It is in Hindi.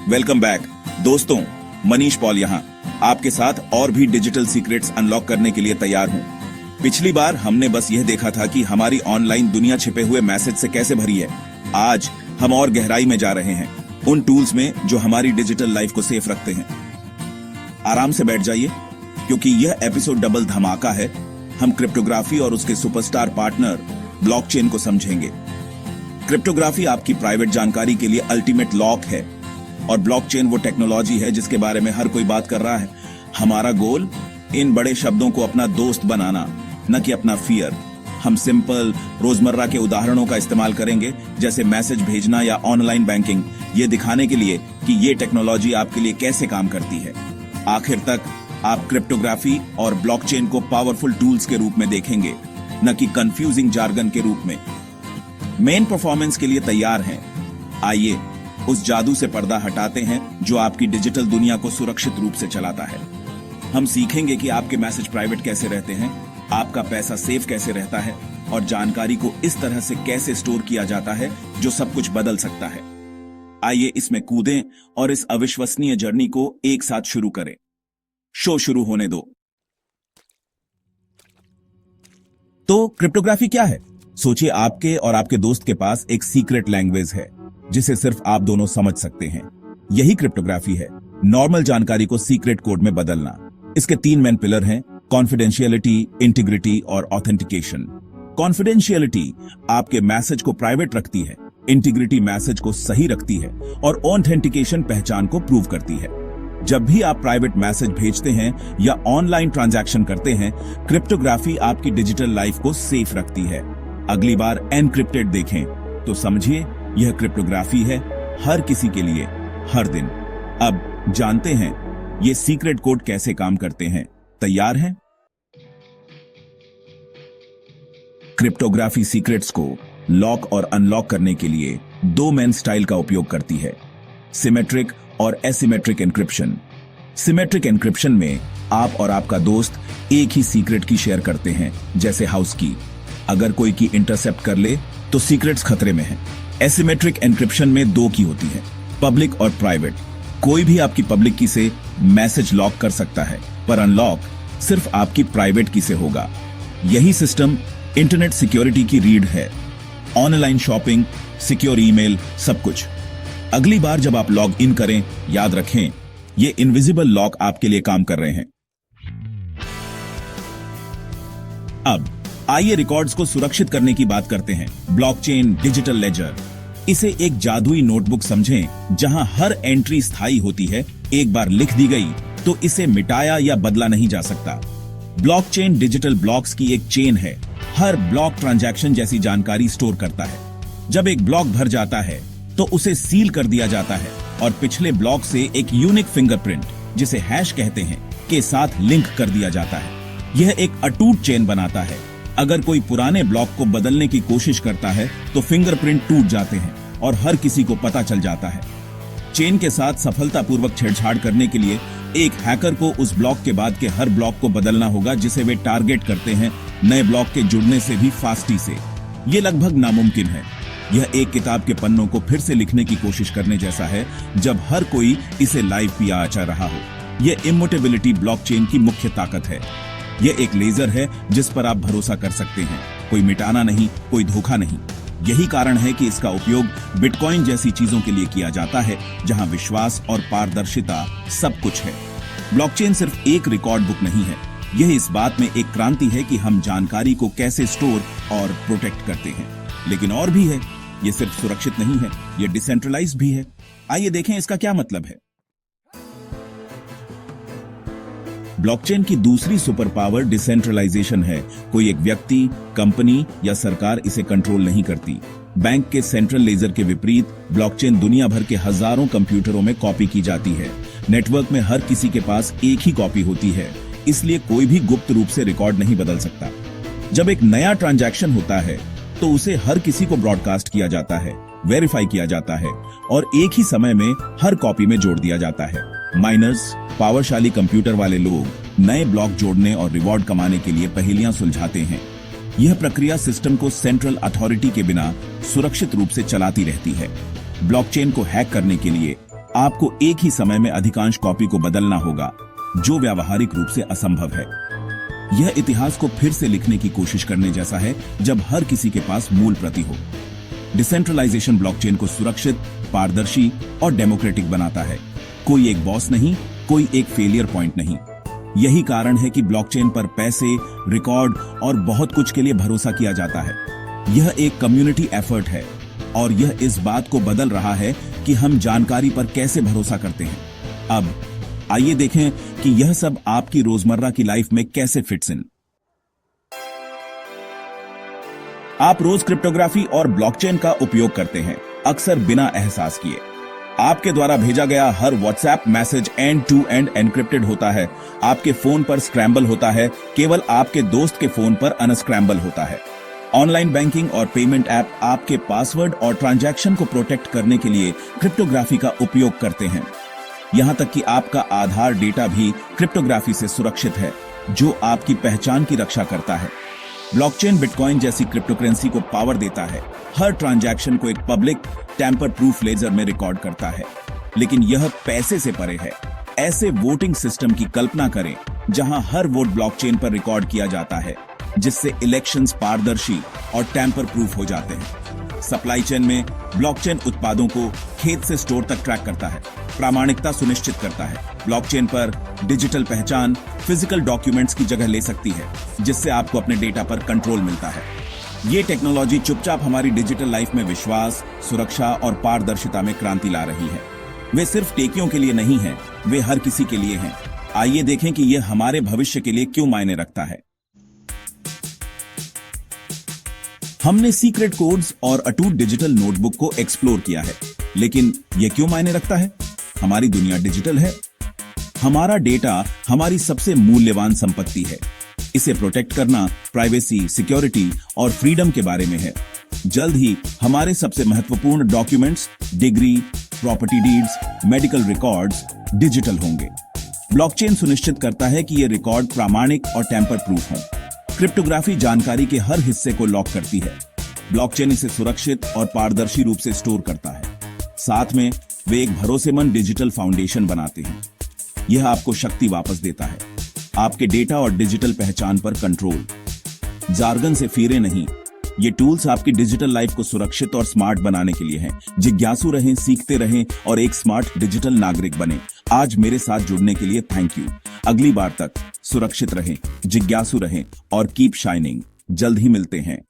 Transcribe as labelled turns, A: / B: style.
A: वेलकम बैक दोस्तों, मनीष पॉल यहाँ आपके साथ और भी डिजिटल सीक्रेट्स अनलॉक करने के लिए तैयार हूँ। पिछली बार हमने बस यह देखा था कि हमारी ऑनलाइन दुनिया छिपे हुए मैसेज से कैसे भरी है। आज हम और गहराई में जा रहे हैं, उन टूल्स में जो हमारी डिजिटल लाइफ को सेफ रखते हैं। आराम से बैठ जाइए क्योंकि यह एपिसोड डबल धमाका है। हम क्रिप्टोग्राफी और उसके सुपरस्टार पार्टनर ब्लॉकचेन को समझेंगे। क्रिप्टोग्राफी आपकी प्राइवेट जानकारी के लिए अल्टीमेट लॉक है और ब्लॉकचेन वो टेक्नोलॉजी है जिसके बारे में हर कोई बात कर रहा है। हमारा गोल इन बड़े शब्दों को अपना दोस्त बनाना, न कि अपना फियर। हम सिंपल रोजमर्रा के उदाहरणों का इस्तेमाल करेंगे, जैसे मैसेज भेजना या ऑनलाइन बैंकिंग, ये दिखाने के लिए कि ये टेक्नोलॉजी आपके लिए कैसे काम करती है। आखिर तक आप क्रिप्टोग्राफी और ब्लॉकचेन को पावरफुल टूल्स के रूप में देखेंगे, न कि कंफ्यूजिंग जार्गन के रूप में। मेन परफॉर्मेंस के लिए तैयार हैं? आइए उस जादू से पर्दा हटाते हैं जो आपकी डिजिटल दुनिया को सुरक्षित रूप से चलाता है। हम सीखेंगे कि आपके मैसेज प्राइवेट कैसे रहते हैं, आपका पैसा सेफ कैसे रहता है और जानकारी को इस तरह से कैसे स्टोर किया जाता है जो सब कुछ बदल सकता है। आइए इसमें कूदें और इस अविश्वसनीय जर्नी को एक साथ शुरू करें। शो शुरू होने दो। तो क्रिप्टोग्राफी क्या है? सोचिए, आपके और आपके दोस्त के पास एक सीक्रेट लैंग्वेज है जिसे सिर्फ आप दोनों समझ सकते हैं। यही क्रिप्टोग्राफी है, नॉर्मल जानकारी को सीक्रेट कोड में बदलना। इसके 3 मेन पिलर हैं: कॉन्फिडेंशियलिटी, इंटीग्रिटी और ऑथेंटिकेशन। कॉन्फिडेंशियलिटी आपके मैसेज को प्राइवेट रखती है, इंटीग्रिटी मैसेज को सही रखती है और ऑथेंटिकेशन पहचान को प्रूव करती है। जब भी आप प्राइवेट मैसेज भेजते हैं या ऑनलाइन ट्रांजैक्शन करते हैं, क्रिप्टोग्राफी आपकी डिजिटल लाइफ को सेफ रखती है। अगली बार एनक्रिप्टेड देखें तो समझिए यह क्रिप्टोग्राफी है, हर किसी के लिए, हर दिन। अब जानते हैं ये सीक्रेट कोड कैसे काम करते हैं। तैयार हैं? क्रिप्टोग्राफी सीक्रेट्स को लॉक और अनलॉक करने के लिए 2 मेन स्टाइल का उपयोग करती है: सिमेट्रिक और एसिमेट्रिक एन्क्रिप्शन। सिमेट्रिक एन्क्रिप्शन में आप और आपका दोस्त एक ही सीक्रेट की शेयर करते हैं, जैसे हाउस की। अगर कोई की इंटरसेप्ट कर ले तो सीक्रेट्स खतरे में हैं। एसिमेट्रिक एन्क्रिप्शन में 2 की होती है, पब्लिक और प्राइवेट। कोई भी आपकी पब्लिक की से मैसेज लॉक कर सकता है, पर अनलॉक सिर्फ आपकी प्राइवेट की से होगा। यही सिस्टम इंटरनेट सिक्योरिटी की रीढ़ है। ऑनलाइन शॉपिंग, सिक्योर ईमेल, सब कुछ। अगली बार जब आप लॉग इन करें, याद रखें ये इनविजिबल लॉक आपके लिए काम कर रहे हैं। अब आइए रिकॉर्ड्स को सुरक्षित करने की बात करते हैं। Blockchain digital ledger. इसे एक जादुई नोटबुक समझें जहां हर एंट्री स्थायी होती है। एक बार लिख दी गई तो इसे मिटाया या बदला नहीं जा सकता। ब्लॉकचेन डिजिटल ब्लॉक्स की एक चेन है। हर ब्लॉक ट्रांजैक्शन जैसी जानकारी स्टोर करता है। जब एक ब्लॉक भर जाता है तो उसे सील कर दिया जाता है और पिछले ब्लॉक से एक यूनिक फिंगरप्रिंट, जिसे हैश कहते हैं, के साथ लिंक कर दिया जाता है। यह एक अटूट चेन बनाता है। अगर कोई पुराने ब्लॉक को बदलने की कोशिश करता है तो फिंगरप्रिंट टूट जाते हैं और हर किसी को पता चल जाता है। चेन के साथ सफलतापूर्वक छेड़छाड़ करने के लिए एक हैकर को उस ब्लॉक के बाद के हर ब्लॉक को बदलना होगा जिसे वे टारगेट करते हैं, नए ब्लॉक के जुड़ने से भी फास्टी से। ये लगभग नामुमकिन है। यह एक किताब के पन्नों को फिर से लिखने की कोशिश करने जैसा है जब हर कोई इसे लाइव पिया आचा रहा हो। यह इम्यूटेबिलिटी ब्लॉकचेन की मुख्य ताकत है। यह एक लेजर है जिस पर आप भरोसा कर सकते हैं। कोई मिटाना नहीं, कोई धोखा नहीं। यही कारण है कि इसका उपयोग बिटकॉइन जैसी चीजों के लिए किया जाता है, जहां विश्वास और पारदर्शिता सब कुछ है। ब्लॉकचेन सिर्फ एक रिकॉर्ड बुक नहीं है, यह इस बात में एक क्रांति है कि हम जानकारी को कैसे स्टोर और प्रोटेक्ट करते हैं। लेकिन और भी है, यह सिर्फ सुरक्षित नहीं है, यह डिसेंट्रलाइज्ड भी है। आइए देखें इसका क्या मतलब है। ब्लॉकचेन की दूसरी सुपर पावर डिसेंट्रलाइजेशन है। कोई एक व्यक्ति, कंपनी या सरकार इसे कंट्रोल नहीं करती। बैंक के सेंट्रल लेजर के विपरीत ब्लॉकचेन दुनिया भर के हजारों कंप्यूटरों में कॉपी की जाती है। नेटवर्क में हर किसी के पास एक ही कॉपी होती है, इसलिए कोई भी गुप्त रूप से रिकॉर्ड नहीं बदल सकता। जब एक नया ट्रांजैक्शन होता है तो उसे हर किसी को ब्रॉडकास्ट किया जाता है, वेरीफाई किया जाता है और एक ही समय में हर कॉपी में जोड़ दिया जाता है। माइनर्स, पावरशाली कंप्यूटर वाले लोग नए ब्लॉक जोड़ने और रिवॉर्ड कमाने के लिए पहेलियां सुलझाते हैं। यह प्रक्रिया सिस्टम को सेंट्रल अथॉरिटी के बिना सुरक्षित रूप से चलाती रहती है। ब्लॉकचेन को हैक करने के लिए आपको एक ही समय में अधिकांश कॉपी को बदलना होगा, जो व्यावहारिक रूप से असंभव है। यह इतिहास को फिर से लिखने की कोशिश करने जैसा है, जब हर किसी के पास मूल प्रति हो। डिसेंट्रलाइजेशन ब्लॉकचेन को सुरक्षित, पारदर्शी और डेमोक्रेटिक बनाता है। कोई एक बॉस नहीं, कोई एक फेलियर पॉइंट नहीं। यही कारण है कि ब्लॉकचेन पर पैसे, रिकॉर्ड और बहुत कुछ के लिए भरोसा किया जाता है। यह एक कम्युनिटी एफर्ट है और यह इस बात को बदल रहा है कि हम जानकारी पर कैसे भरोसा करते हैं। अब आइए देखें कि यह सब आपकी रोजमर्रा की लाइफ में कैसे फिट्स इन। आप रोज क्रिप्टोग्राफी और ब्लॉकचेन का उपयोग करते हैं, अक्सर बिना एहसास किए। आपके द्वारा भेजा गया हर WhatsApp message end to end encrypted होता है। आपके फोन पर स्क्रैम्बल होता है, केवल आपके दोस्त के फोन पर अनस्क्रैम्बल होता है। ऑनलाइन बैंकिंग और पेमेंट ऐप आपके पासवर्ड और ट्रांजैक्शन को प्रोटेक्ट करने के लिए क्रिप्टोग्राफी का उपयोग करते हैं। यहां तक कि आपका आधार डेटा भी क्रिप्टोग्राफी से सुरक्षित है, जो आपकी पहचान की रक्षा करता है। ब्लॉकचेन बिटकॉइन जैसी क्रिप्टोकरेंसी को पावर देता है, हर ट्रांजैक्शन को एक पब्लिक टैंपर प्रूफ लेजर में रिकॉर्ड करता है। लेकिन यह पैसे से परे है। ऐसे वोटिंग सिस्टम की कल्पना करें जहां हर वोट ब्लॉकचेन पर रिकॉर्ड किया जाता है, जिससे इलेक्शंस पारदर्शी और टैंपर प्रूफ हो जाते हैं। सप्लाई चेन में ब्लॉकचेन उत्पादों को खेत से स्टोर तक ट्रैक करता है, प्रामाणिकता सुनिश्चित करता है। ब्लॉकचेन पर डिजिटल पहचान फिजिकल डॉक्यूमेंट्स की जगह ले सकती है, जिससे आपको अपने डेटा पर कंट्रोल मिलता है। ये टेक्नोलॉजी चुपचाप हमारी डिजिटल लाइफ में विश्वास, सुरक्षा और पारदर्शिता में क्रांति ला रही है। वे सिर्फ टेकियों के लिए नहीं हैं, वे हर किसी के लिए हैं। आइए देखें कि यह हमारे भविष्य के लिए क्यों मायने रखता है। हमने सीक्रेट कोड्स और अटूट डिजिटल नोटबुक को एक्सप्लोर किया है, लेकिन यह क्यों मायने रखता है? हमारी दुनिया डिजिटल है। हमारा डेटा हमारी सबसे मूल्यवान संपत्ति है। इसे प्रोटेक्ट करना प्राइवेसी, सिक्योरिटी और फ्रीडम के बारे में है। जल्द ही हमारे सबसे महत्वपूर्ण documents, degree, property deeds, medical records digital होंगे। ब्लॉकचेन सुनिश्चित करता है कि ये रिकॉर्ड प्रामाणिक और टैंपर प्रूफ हों। क्रिप्टोग्राफी जानकारी के हर हिस्से को लॉक करती है। ब्लॉकचेन इसे सुरक्षित और पारदर्शी रूप से स्टोर करता है। साथ में वे एक भरोसेमंद डिजिटल फाउंडेशन बनाते हैं। यह आपको शक्ति वापस देता है, आपके डेटा और डिजिटल पहचान पर कंट्रोल। जार्गन से फिरे नहीं, ये टूल्स आपकी डिजिटल लाइफ को सुरक्षित और स्मार्ट बनाने के लिए हैं। जिज्ञासु रहें, सीखते रहें और एक स्मार्ट डिजिटल नागरिक बने। आज मेरे साथ जुड़ने के लिए थैंक यू। अगली बार तक सुरक्षित रहें, जिज्ञासु रहें और कीप शाइनिंग। जल्द ही मिलते हैं।